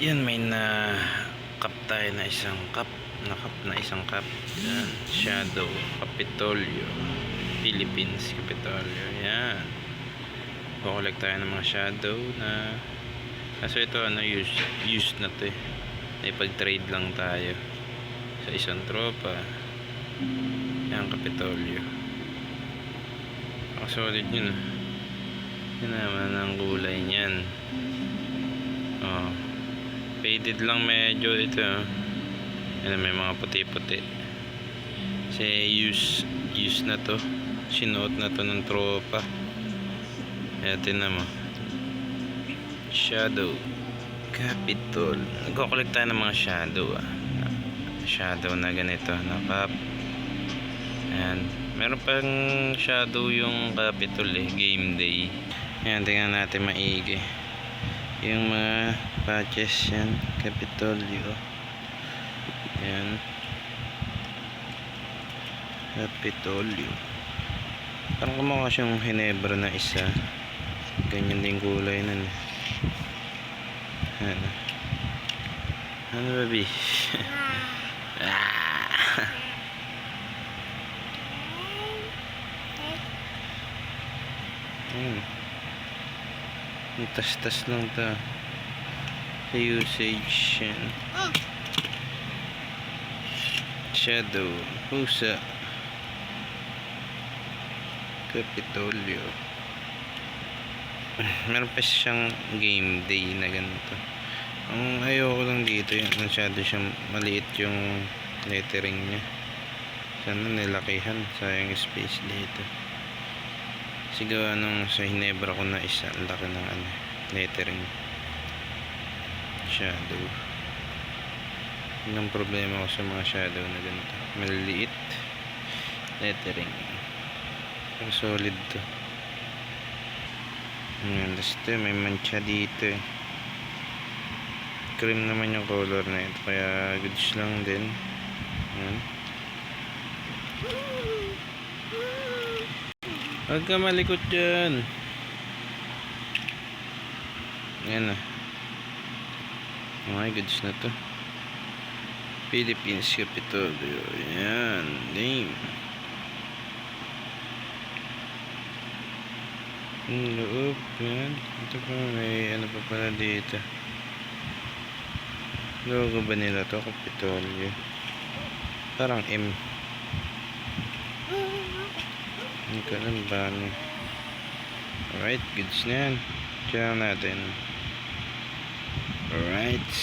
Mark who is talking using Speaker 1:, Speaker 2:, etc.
Speaker 1: Yan, may na cup tayo na isang cup. Na isang cup. Yan, Shadow Capitolio Philippines Capitolio. Yan, kukolect tayo ng mga shadow na kaso ito used na to eh. Naipag-trade lang tayo sa isang tropa. Yan, Capitolio. Solid yun ah. Yun naman ang kulay niyan. Oh, faded lang medyo ito. Yan, may mga puti-puti. Kasi use na to. Sinuot na to ng tropa. Kaya tinan mo. Shadow Capitol. Nagko-collect tayo ng mga shadow ah. Shadow na ganito na cup. Ayan. Meron pang shadow yung Capitol eh. Game day. Ayan, tingnan natin maigi. Yung mga patches yan. Capitolio. Ayan. Capitolio. Parang kumukha siyang Hinebra na isa. Ganyan din kulay nun. Ano? Ano baby? Tas-tas lang ta sa usage yan. Shadow pusa Capitolio. Meron pa siyang game day na ganito. Ang ayoko lang dito yung masyado siyang maliit yung lettering nya. Sana nilakihan, sayang space dito. Siguro anong sa Hinebra ko na isa, laki ng lettering. Shadow. Yun ang problema ko sa mga shadow na ganito, maliliit lettering. Pero solid to. Ayan, basta may mancha dito eh. Cream naman yung color na ito, kaya goods lang din. Ayan. Huwag ka malikot dyan. Ayan na. Okay, goods na to. Philippines Capitolio. Ayan, name. Ang loob, yan. Ito pa, may ano pa pala dito. Logo ba nila to? Capitolio. Parang M. Hindi ko alam ba ano. Alright, goods na yan. Check natin. Alright.